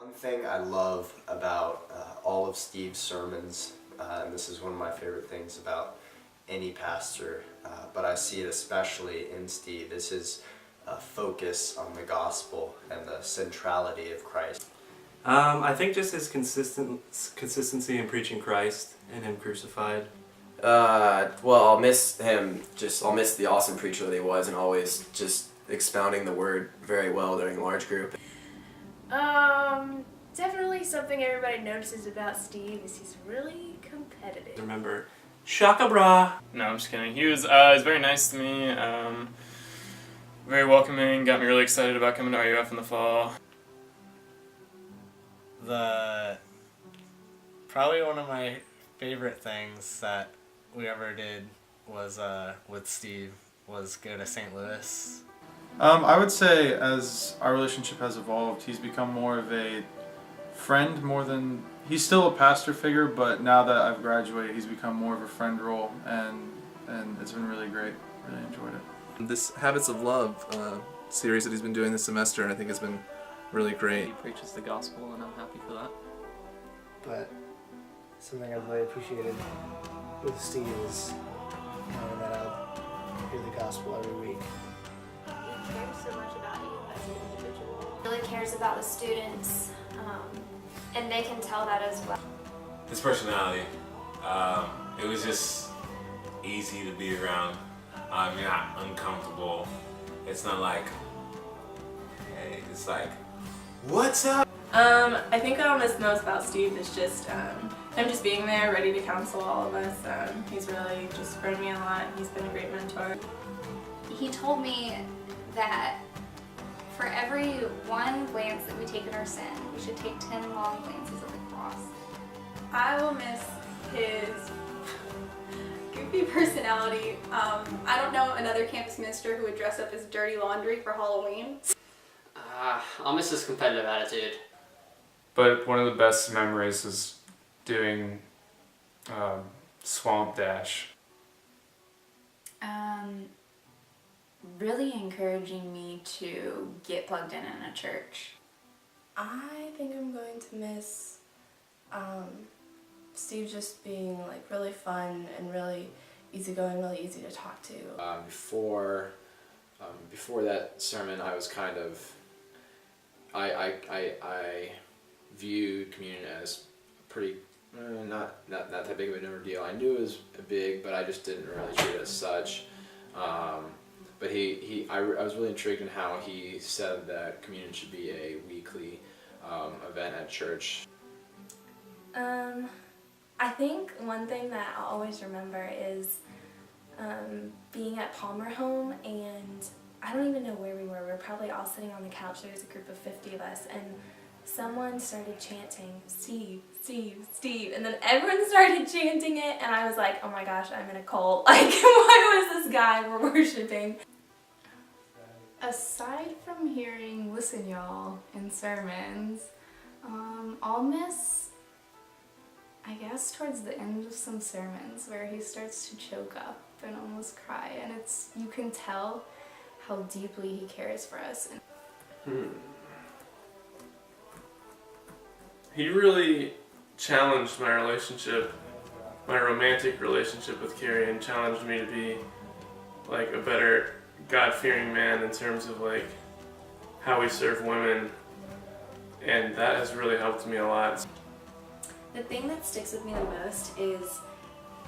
One thing I love about all of Steve's sermons, and this is one of my favorite things about any pastor, but I see it especially in Steve, is his focus on the gospel and the centrality of Christ. I think just his consistency in preaching Christ and Him crucified. Well, I'll miss him. I'll miss the awesome preacher that he was, and always just expounding the word very well during a large group. Definitely something everybody notices about Steve is he's really competitive. Remember, Shaka Bra! No, I'm just kidding. He was very nice to me, very welcoming, got me really excited about coming to RUF in the fall. Probably one of my favorite things that we ever did was with Steve was go to St. Louis. I would say as our relationship has evolved, he's become more of a friend more than... He's still a pastor figure, but now that I've graduated, he's become more of a friend role, and it's been really great. Really enjoyed it. This Habits of Love series that he's been doing this semester, I think has been really great. He preaches the gospel, and I'm happy for that. But something I've really appreciated with Steve is knowing that I'll hear the gospel every week. He cares so much about you as an individual. He really cares about the students, and they can tell that as well. His personality, it was just easy to be around. You're not uncomfortable. It's not like, hey, it's like, what's up? I think what I'll miss most about Steve is just him just being there, ready to counsel all of us. He's really just grown me a lot. He's been a great mentor. He told me that for every one glance that we take at our sin, we should take 10 long glances at the cross. I will miss his goofy personality. I don't know another campus minister who would dress up as Dirty Laundry for Halloween. I'll miss his competitive attitude. But one of the best memories is doing Swamp Dash. Really encouraging me to get plugged in a church. I think I'm going to miss Steve just being like really fun and really easygoing, really easy to talk to. Before that sermon, I was kind of, I viewed communion as pretty, not that big of an ordeal. I knew it was big, but I just didn't really treat it as such. But I was really intrigued in how he said that communion should be a weekly event at church. I think one thing that I'll always remember is being at Palmer Home, and I don't even know where we were. We were probably all sitting on the couch. There was a group of 50 of us, and someone started chanting, "Steve, Steve, Steve," and then everyone started chanting it, and I was like, oh my gosh, I'm in a cult. Like, why was this guy we're worshiping? Aside from hearing "Listen Y'all" in sermons, I'll miss, I guess, towards the end of some sermons where he starts to choke up and almost cry, and you can tell how deeply he cares for us. He really challenged my relationship, my romantic relationship with Carrie, and challenged me to be like a better God-fearing man in terms of like how we serve women, and that has really helped me a lot. The thing that sticks with me the most is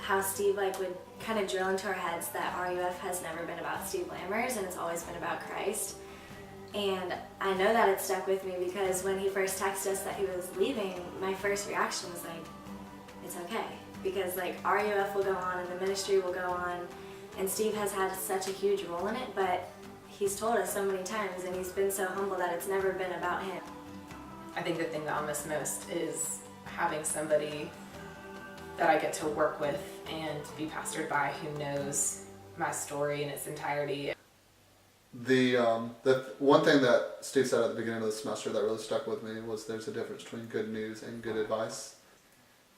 how Steve would kind of drill into our heads that RUF has never been about Steve Lammers, and it's always been about Christ. And I know that it stuck with me because when he first texted us that he was leaving, my first reaction was like, it's okay. Because RUF will go on and the ministry will go on, and Steve has had such a huge role in it, but he's told us so many times and he's been so humble that it's never been about him. I think the thing that I'll miss most is having somebody that I get to work with and be pastored by who knows my story in its entirety. The one thing that Steve said at the beginning of the semester that really stuck with me was there's a difference between good news and good advice.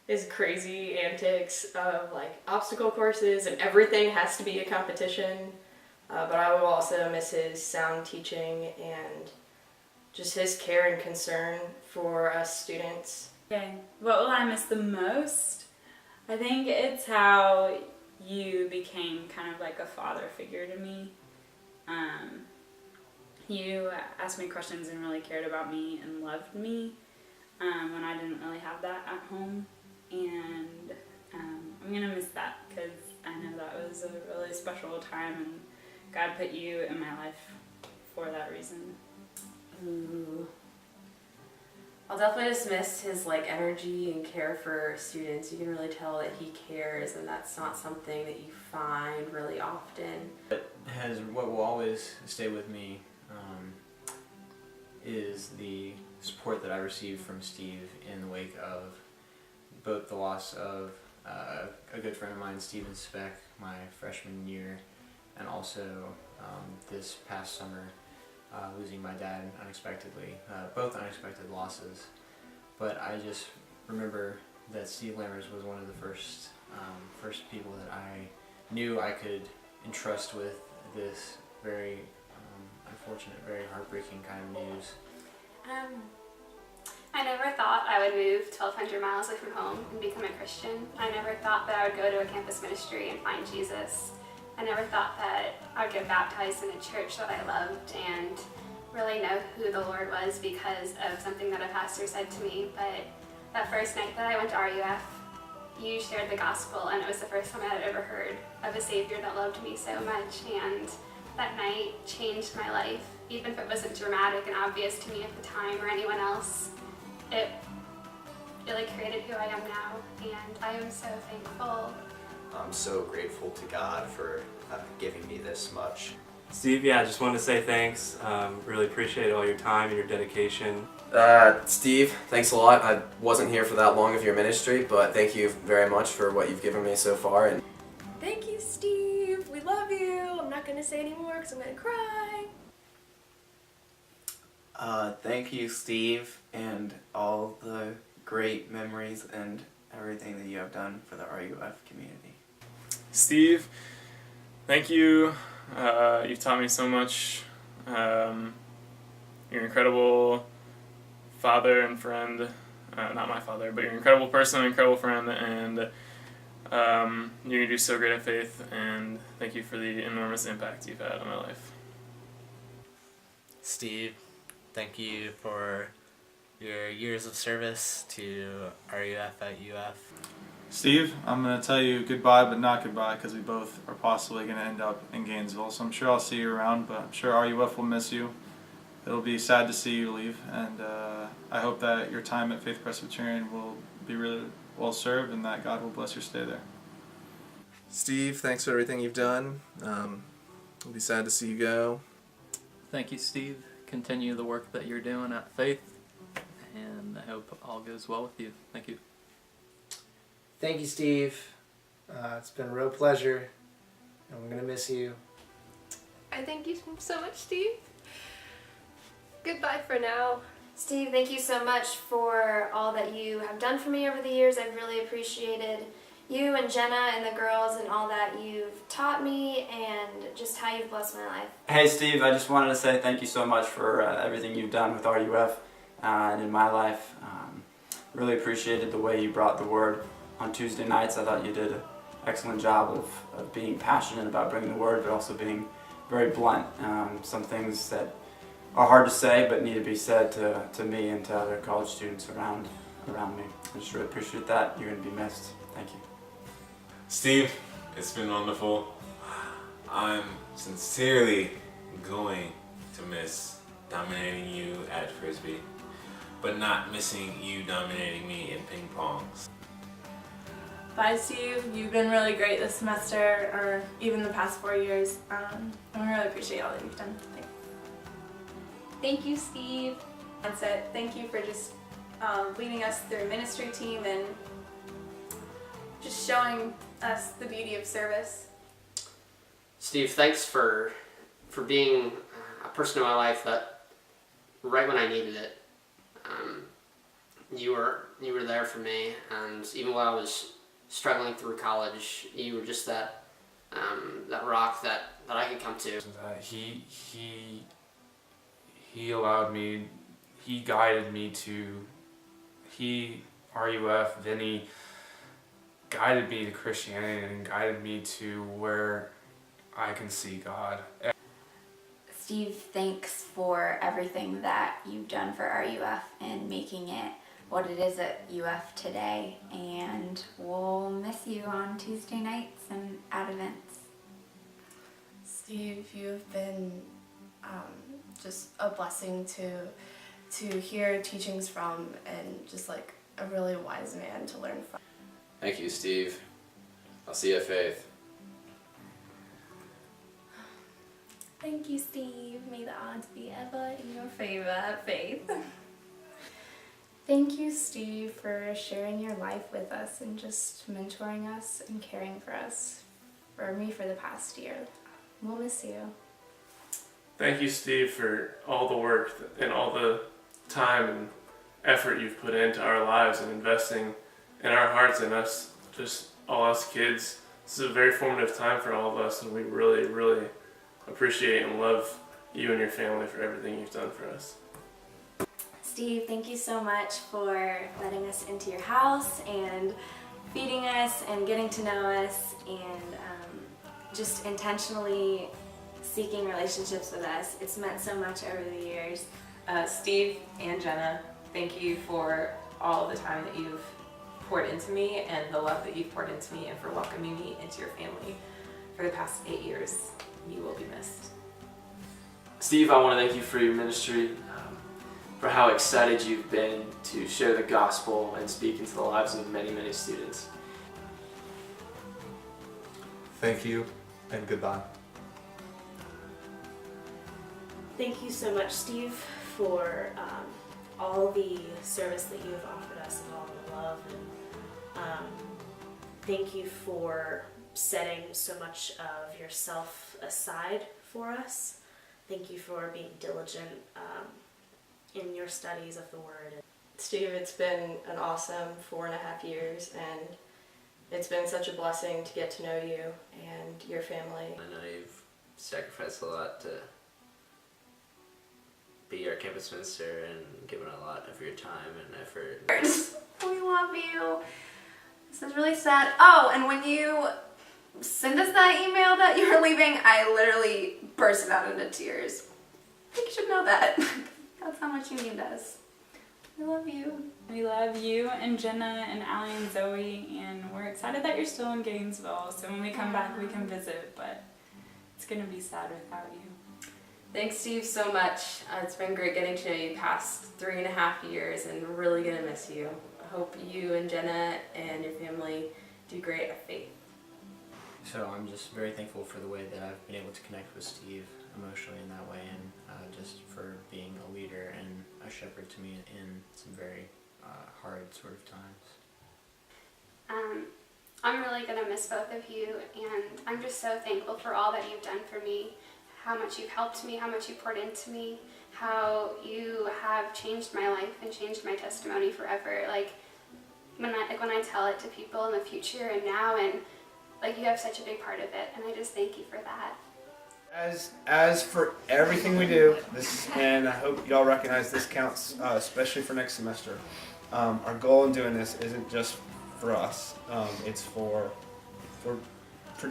His crazy antics of obstacle courses and everything has to be a competition, but I will also miss his sound teaching and just his care and concern for us students. Okay, what will I miss the most? I think it's how you became kind of like a father figure to me. You asked me questions and really cared about me and loved me when I didn't really have that at home. And I'm going to miss that because I know that was a really special time and God put you in my life for that reason. Ooh. I'll definitely just miss his like energy and care for students. You can really tell that he cares, and that's not something that you find really often. What will always stay with me is the support that I received from Steve in the wake of both the loss of a good friend of mine, Steven Speck, my freshman year, and also this past summer, losing my dad unexpectedly. Both unexpected losses. But I just remember that Steve Lammers was one of the first people that I knew I could entrust with this very unfortunate, very heartbreaking kind of news. I never thought I would move 1,200 miles away from home and become a Christian. I never thought that I would go to a campus ministry and find Jesus. I never thought that I would get baptized in a church that I loved and really know who the Lord was because of something that a pastor said to me. But that first night that I went to RUF, you shared the gospel, and it was the first time I had ever heard of a Savior that loved me so much. And that night changed my life, even if it wasn't dramatic and obvious to me at the time or anyone else. It really created who I am now, and I am so thankful. I'm so grateful to God for giving me this much. Steve, yeah, I just wanted to say thanks. Really appreciate all your time and your dedication. Steve, thanks a lot. I wasn't here for that long of your ministry, but thank you very much for what you've given me so far. And Thank you, Steve. We love you. I'm not going to say anymore because I'm going to cry. Thank you, Steve, and all the great memories and everything that you have done for the RUF community. Steve, thank you. You've taught me so much. You're an incredible father and friend. Not my father, but you're an incredible person, an incredible friend, and you do so great at Faith, and thank you for the enormous impact you've had on my life. Steve, thank you for your years of service to RUF at UF. Steve, I'm going to tell you goodbye, but not goodbye, because we both are possibly going to end up in Gainesville. So I'm sure I'll see you around, but I'm sure RUF will miss you. It'll be sad to see you leave, and I hope that your time at Faith Presbyterian will be really well served, and that God will bless your stay there. Steve, thanks for everything you've done. It'll be sad to see you go. Thank you, Steve. Continue the work that you're doing at Faith, and I hope all goes well with you. Thank you. Thank you, Steve. It's been a real pleasure, and we're going to miss you. I thank you so much, Steve. Goodbye for now. Steve, thank you so much for all that you have done for me over the years. I've really appreciated you and Jenna and the girls and all that you've taught me and just how you've blessed my life. Hey Steve, I just wanted to say thank you so much for everything you've done with RUF and in my life. Really appreciated the way you brought the word on Tuesday nights. I thought you did an excellent job of being passionate about bringing the word, but also being very blunt. Some things that are hard to say but need to be said to me and to other college students around me. I just really appreciate that. You're going to be missed. Thank you. Steve, it's been wonderful. I'm sincerely going to miss dominating you at Frisbee, but not missing you dominating me in ping pong. Bye, Steve. You've been really great this semester, or even the past 4 years. I really appreciate all that you've done. Thanks. Thank you, Steve. That's it. Thank you for just leading us through ministry team and just showing us the beauty of service. Steve, thanks for being a person in my life that right when I needed it, you were there for me, and even while I was struggling through college, you were just that rock that I could come to. He allowed me he guided me to, RUF, Vinny, guided me to Christianity and guided me to where I can see God. Steve, thanks for everything that you've done for RUF and making it what it is at UF today, and we'll miss you on Tuesday nights and at events. Steve, you've been just a blessing to hear teachings from, and just like a really wise man to learn from. Thank you, Steve. I'll see you at Faith. Thank you, Steve. May the odds be ever in your favor at Faith. Thank you, Steve, for sharing your life with us and just mentoring us and caring for us, for me, for the past year. We'll miss you. Thank you, Steve, for all the work and all the time and effort you've put into our lives and investing in our hearts and us, just all us kids. This is a very formative time for all of us, and we really, really appreciate and love you and your family for everything you've done for us. Steve, thank you so much for letting us into your house and feeding us and getting to know us, and just intentionally seeking relationships with us. It's meant so much over the years. Steve and Jenna, thank you for all the time that you've poured into me and the love that you've poured into me, and for welcoming me into your family for the past 8 years. You will be missed. Steve, I want to thank you for your ministry, for how excited you've been to share the gospel and speak into the lives of many, many students. Thank you, and goodbye. Thank you so much, Steve, for all the service that you have offered us and all the love. And thank you for setting so much of yourself aside for us. Thank you for being diligent in your studies of the Word. Steve, it's been an awesome 4.5 years, and it's been such a blessing to get to know you and your family. I know you've sacrificed a lot to be our campus minister and given a lot of your time and effort. We love you. This is really sad. Oh, and when you send us that email that you were leaving, I literally bursted out into tears. I think you should know that. That's how much you mean to us. We love you. We love you and Jenna and Allie and Zoe, and we're excited that you're still in Gainesville, so when we come back we can visit, but it's going to be sad without you. Thanks, Steve, so much. It's been great getting to know you past 3.5 years, and we're really going to miss you. I hope you and Jenna and your family do great at Faith. So I'm just very thankful for the way that I've been able to connect with Steve emotionally in that way, and just for being a leader and a shepherd to me in some very hard sort of times. I'm really going to miss both of you, and I'm just so thankful for all that you've done for me, how much you've helped me, how much you poured into me, how you have changed my life and changed my testimony forever. Like when I tell it to people in the future and now, and like you have such a big part of it, and I just thank you for that. As for everything we do, and I hope y'all recognize this counts, especially for next semester. Our goal in doing this isn't just for us. It's for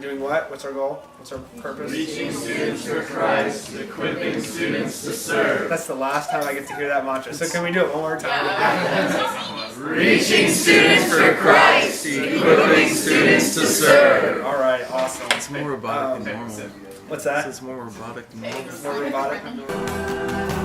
doing what? What's our goal? What's our purpose? Reaching students for Christ, equipping students to serve. That's the last time I get to hear that mantra. So can we do it one more time? Reaching students for Christ, equipping students to serve. All right, awesome. It's more robotic than normal. What's that? It's more robotic than normal. More robotic than normal.